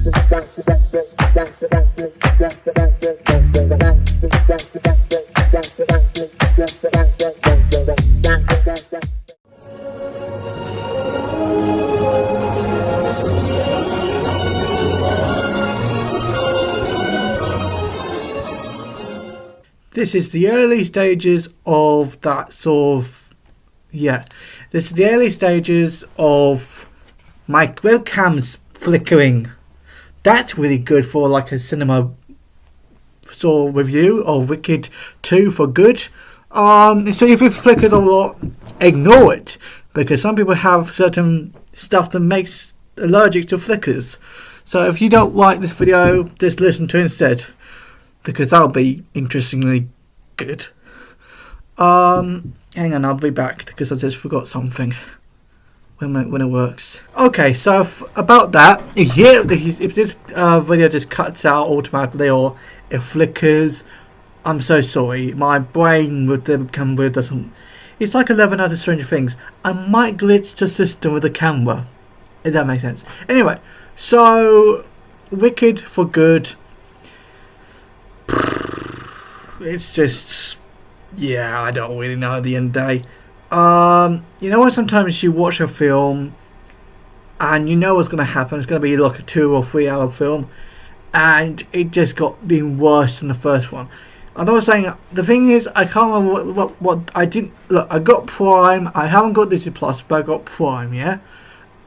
This is the early stages of that sort of, this is the early stages of my webcam's flickering. That's really good for like a cinema sort of review of Wicked 2 for good. So if it flickers a lot, ignore it, because some people have certain stuff that makes allergic to flickers. So if you don't like this video, just listen to it instead, because that'll be interestingly good. Hang on, I'll be back because I just forgot something when it works. Okay, so about that, if this video just cuts out automatically or it flickers, I'm so sorry. My brain with the camera doesn't. It's like 11 other Stranger Things. I might glitch the system with the camera, if that makes sense. Anyway, so Wicked for good. It's just, I don't really know at the end of the day. You know when sometimes you watch a film and you know what's going to happen, it's going to be like a 2 or 3 hour film, and it just got being worse than the first one. I'm not saying, the thing is, I can't remember what I didn't, look, I got Prime, I haven't got Disney Plus, but I got Prime, yeah?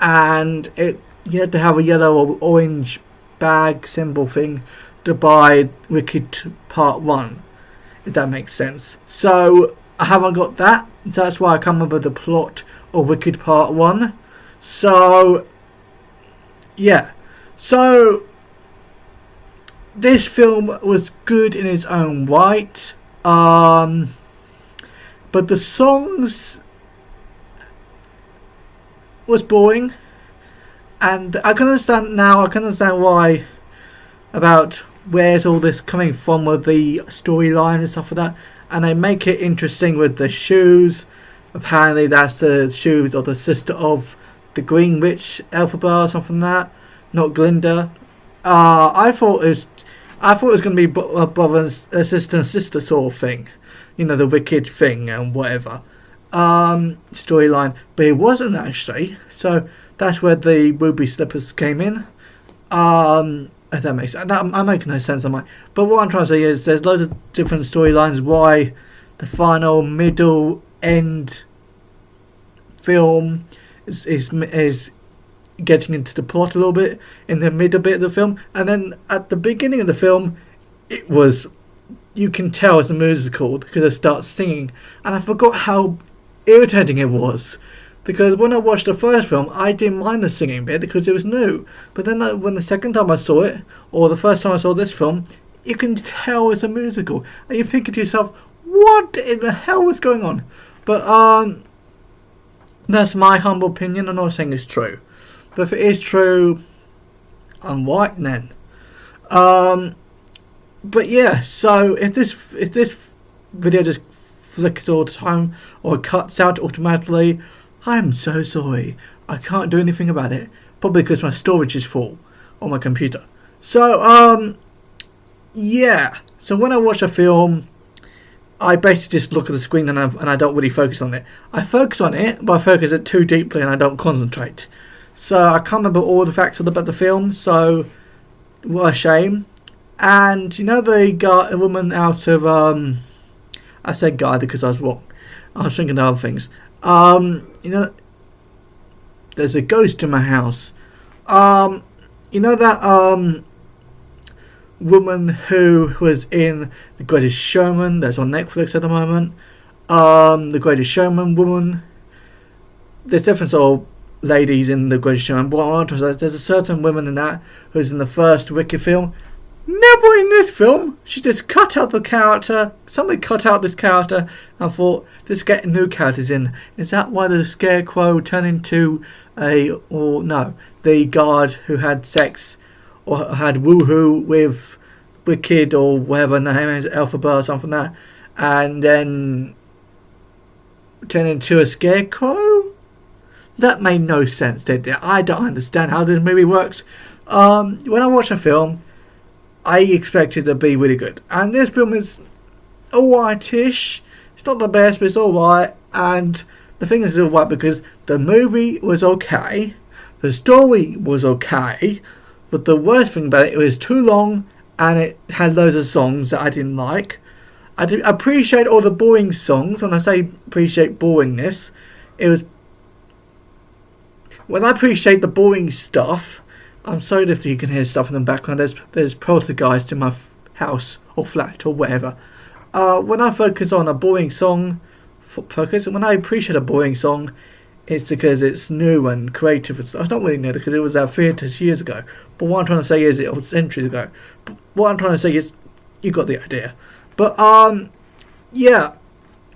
And you had to have a yellow or orange bag symbol thing to buy Wicked Part 1, if that makes sense. So I haven't got that, so that's why I can't remember the plot of Wicked Part 1. So so this film was good in its own right, but the songs was boring, and I can understand why, about where's all this coming from with the storyline and stuff like that, and they make it interesting with the shoes. Apparently that's the shoes of the sister of the Green Witch, Elphaba or something like that, not Glinda. I thought it was going to be a brother and sister sort of thing, you know, the Wicked thing and whatever storyline, but it wasn't actually. So that's where the ruby slippers came in. If that makes sense. I'm making no sense on my. But what I'm trying to say is there's loads of different storylines why the final middle end film is getting into the plot a little bit in the middle bit of the film, and then at the beginning of the film it was, you can tell it's a musical because it starts singing, and I forgot how irritating it was, because when I watched the first film I didn't mind the singing bit because it was new, but then when the second time I saw it, or the first time I saw this film, you can tell it's a musical and you're thinking to yourself, what in the hell is going on? But that's my humble opinion. I'm not saying it's true, but if it is true, I'm right then. But yeah, so if this video just flickers all the time or cuts out automatically, I'm so sorry. I can't do anything about it. Probably because my storage is full on my computer. So so when I watch a film, I basically just look at the screen and I don't really focus on it. I focus on it, but I focus it too deeply and I don't concentrate. So I can't remember all the facts about the film, so what a shame. And you know the woman out of I said guy because I was wrong. I was thinking of other things. You know, there's a ghost in my house. You know that woman who was in The Greatest Showman, that's on Netflix at the moment. The Greatest Showman woman. There's different sort of ladies in The Greatest Showman, but there's a certain woman in that who's in the first Wicked film. Never in this film. She just cut out the character. Somebody cut out this character and thought, let's get new characters in. Is that why the Scarecrow turned into the guard who had sex or had woohoo with Wicked or whatever, and the name is Elphaba or something like that, and then turned into a Scarecrow? That made no sense, did it? I don't understand how this movie works. When I watch a film, I expect it to be really good, and this film is alright-ish. It's not the best, but it's alright. And the thing is, it's alright because the movie was okay, the story was okay, but the worst thing about it was too long, and it had loads of songs that I didn't like. I did appreciate all the boring songs. When I say appreciate boringness, it was when I appreciate the boring stuff. I'm sorry if you can hear stuff in the background. There's poltergeist in my house or flat or whatever. When I focus on a boring song, when I appreciate a boring song, it's because it's new and creative. It's not really new because it was our theatres years ago. But what I'm trying to say is it was centuries ago. But what I'm trying to say is you got the idea. But yeah.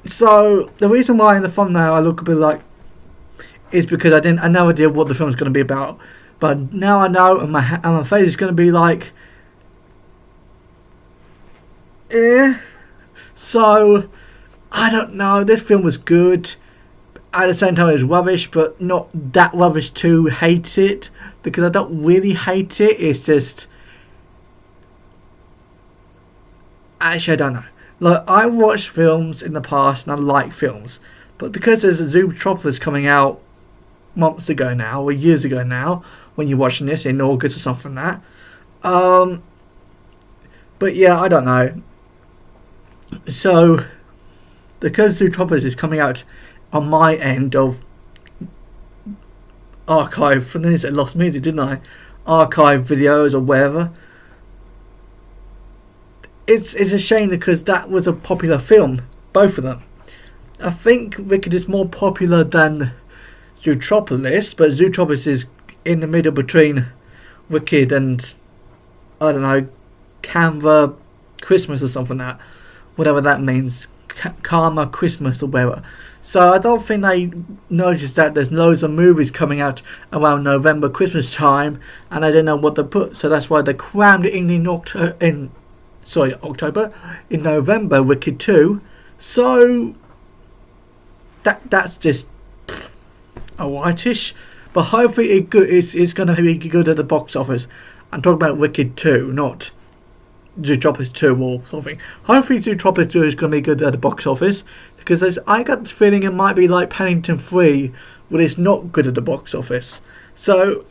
So the reason why in the thumbnail I look a bit like is because I had no idea what the film's going to be about. But now I know, and my face is going to be like, So I don't know. This film was good. At the same time, it was rubbish, but not that rubbish to hate it, because I don't really hate it. It's just, actually, I don't know. Like, I watched films in the past and I like films, but because there's a Zootropolis coming out months ago now, or years ago now, when you're watching this in August or something like that. But yeah, I don't know. So, because Zootropolis is coming out on my end of archive, and then I said lost media, didn't I? Archive videos or whatever. It's a shame because that was a popular film, both of them. I think Wicked is more popular than Zootropolis, but Zootropolis is in the middle between Wicked and, I don't know, Canva Christmas or something like that. Whatever that means. Karma Christmas or whatever. So I don't think they noticed that there's loads of movies coming out around November, Christmas time, and they didn't know what to put. So that's why they crammed it in October, in November, Wicked 2. So that's just alrightish. But hopefully it's going to be good at the box office. I'm talking about Wicked 2, not Zootropolis 2 or something. Hopefully Zootropolis 2 is going to be good at the box office, because I got the feeling it might be like Paddington 3 when it's not good at the box office. So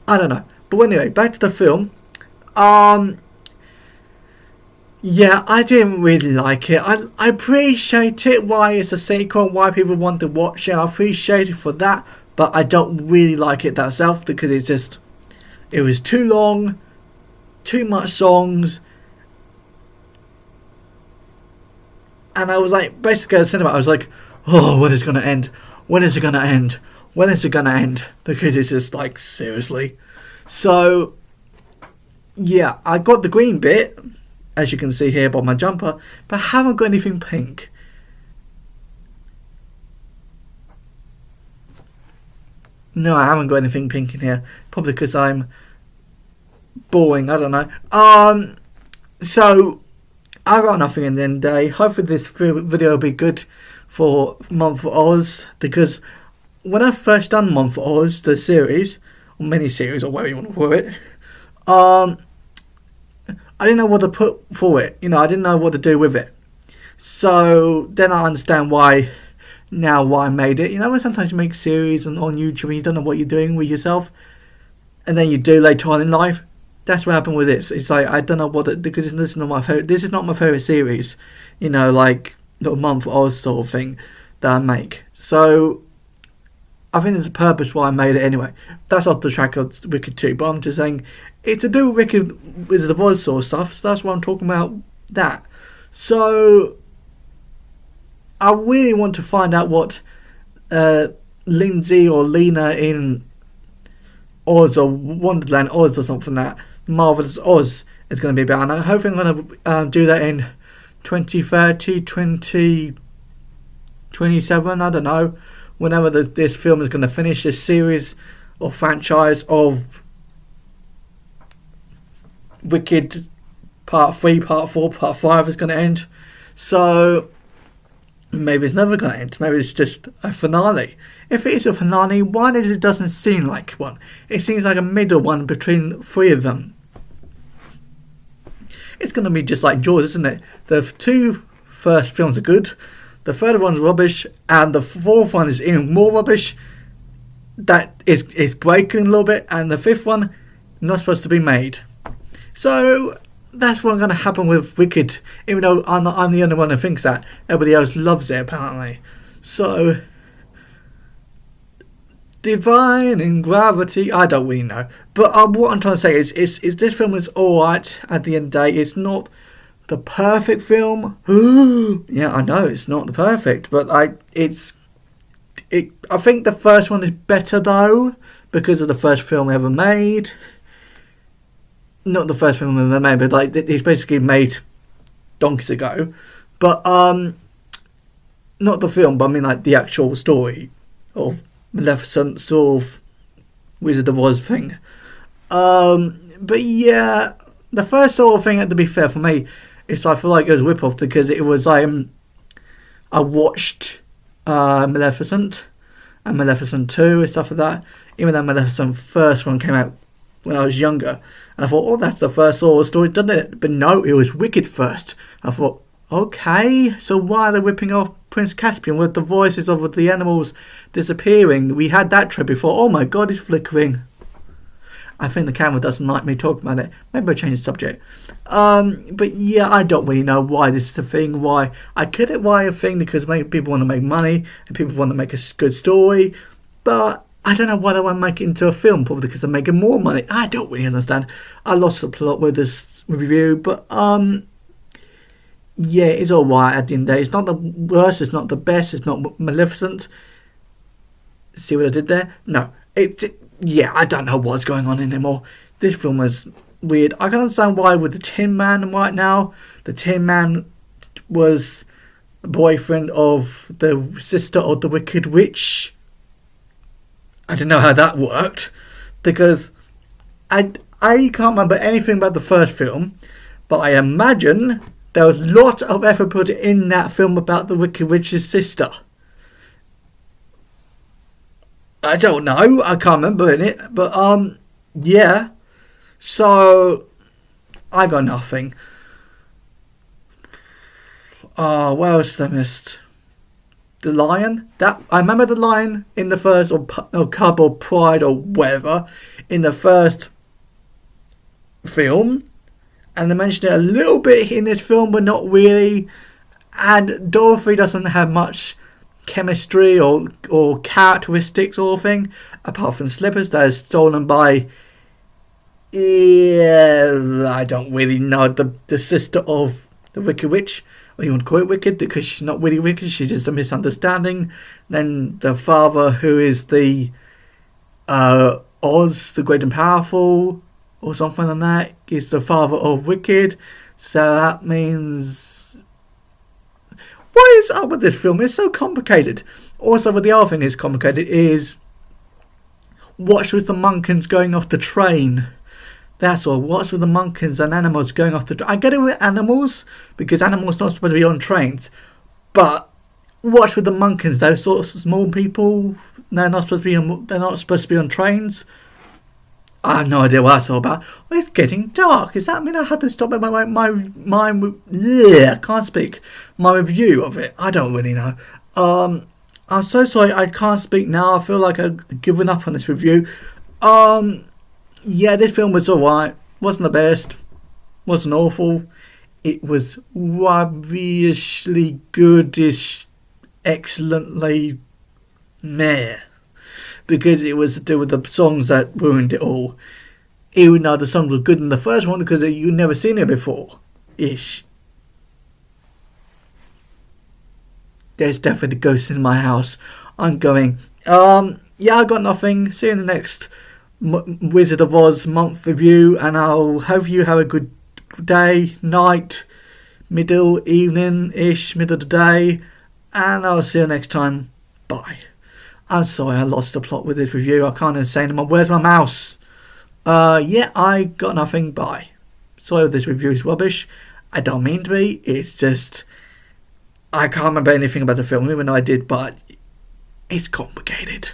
I don't know. But anyway, back to the film. Yeah, I didn't really like it. I appreciate it, why it's a sequel, why people want to watch it. I appreciate it for that, but I don't really like it that self, because it was too long, too much songs. And I was like, basically at the cinema, I was like, oh, when is it going to end? When is it going to end? When is it going to end? Because it's just like, seriously. So, yeah, I got the green bit, as you can see here by my jumper, but I haven't got anything pink. No, I haven't got anything pink in here. Probably because I'm boring, I don't know. So I got nothing in the end of the day. Hopefully this video will be good for Month for Oz, because when I first done Month for Oz, the series, or mini-series, or whatever you want to call it, I didn't know what to put for it. I didn't know what to do with it. So then I understand why I made it. When sometimes you make series on YouTube and you don't know what you're doing with yourself, and then you do later on in life. That's what happened with this. It's like, I don't know because this is not my favorite. This is not my favorite series, like the Month for Oz sort of thing that I make. So I think there's a purpose why I made it anyway. That's off the track of Wicked 2, but I'm just saying it's to do with Wicked Wizard of Oz sort of stuff. So that's why I'm talking about that. So I really want to find out what Lindsay or Lena in Oz or Wonderland Oz or something like that, Marvelous Oz, is going to be about. And I hope I'm going to do that in 2030, 2027, I don't know, whenever this film is going to finish, this series or franchise of Wicked Part 3, Part 4, Part 5 is going to end. So Maybe it's never going to end. Maybe it's just a finale. If it is a finale, why does it doesn't seem like one? It seems like a middle one between three of them. It's going to be just like Jaws, isn't it? The two first films are good, the third one's rubbish, and the fourth one is even more rubbish. That is breaking a little bit, and the fifth one not supposed to be made. So that's what's going to happen with Wicked, even though I'm the only one who thinks that. Everybody else loves it, apparently. So, Divine and Gravity, I don't really know. But what I'm trying to say is this film is alright at the end of the day. It's not the perfect film. Yeah, I know, it's not the perfect, but I think the first one is better, though, because of the first film ever made. Not the first film ever made, but like it's basically made donkeys ago. But not the film, but I mean like the actual story of Maleficent, sort of Wizard of Oz thing. But yeah, the first sort of thing, to be fair for me, is I feel like it was a rip-off because it was I watched Maleficent and Maleficent 2 and stuff like that, even though Maleficent first one came out when I was younger, and I thought, oh, that's the first sort of story, doesn't it? But no, it was Wicked first. I thought, okay, so why are they ripping off Prince Caspian with the voices of the animals disappearing? We had that trip before. Oh my god, it's flickering. I think the camera doesn't like me talking about it. Maybe I'll change the subject. But yeah, I don't really know why this is a thing. Why I get it, why a thing, because maybe people want to make money and people want to make a good story, but I don't know why they want to make it into a film. Probably because they're making more money. I don't really understand. I lost the plot with this review, but yeah, it's alright at the end of the day. It's not the worst, it's not the best, it's not Maleficent. See what I did there? No. Yeah, I don't know what's going on anymore. This film was weird. I can understand why with the Tin Man right now. The Tin Man was the boyfriend of the sister of the Wicked Witch. I don't know how that worked, because I can't remember anything about the first film, but I imagine there was a lot of effort put in that film about the Wicked Witch's sister. I don't know, I can't remember in it, but yeah. So I got nothing. What else did I miss? The lion? That I remember the lion in the first, or Cub or Pride or whatever, in the first film, and they mentioned it a little bit in this film, but not really. And Dorothy doesn't have much chemistry or characteristics or thing, apart from slippers that is stolen by, I don't really know, the sister of the Wicked Witch. Or you want to call it Wicked, because she's not really wicked, she's just a misunderstanding. Then the father, who is the Oz, the Great and Powerful, or something like that, is the father of Wicked. So that means, what is up with this film? It's so complicated. Also, what the other thing is complicated is, what's with the monkeys going off the train? That's all. What's with the monkeys and animals going off the train? I get it with animals, because animals not supposed to be on trains. But what's with the monkeys? Those sorts of small people, they're not supposed to be on trains. I have no idea what that's all about. Oh, it's getting dark. Does that mean I had to stop at my I can't speak. My review of it. I don't really know. I'm so sorry. I can't speak now. I feel like I've given up on this review. Yeah, this film was alright. Wasn't the best. Wasn't awful. It was rubbishly goodish, excellently meh. Because it was to do with the songs that ruined it all. Even though the songs were good in the first one, because you'd never seen it before. Ish. There's definitely ghosts in my house. I'm going. Yeah, I got nothing. See you in the next Wizard of Oz month review, and I'll hope you have a good day, night, middle, evening-ish, middle of the day, and I'll see you next time. Bye. I'm sorry I lost the plot with this review. I can't even say anymore. Where's my mouse? Yeah, I got nothing. Bye. Sorry if this review is rubbish. I don't mean to be. It's just, I can't remember anything about the film, even though I did, but it's complicated.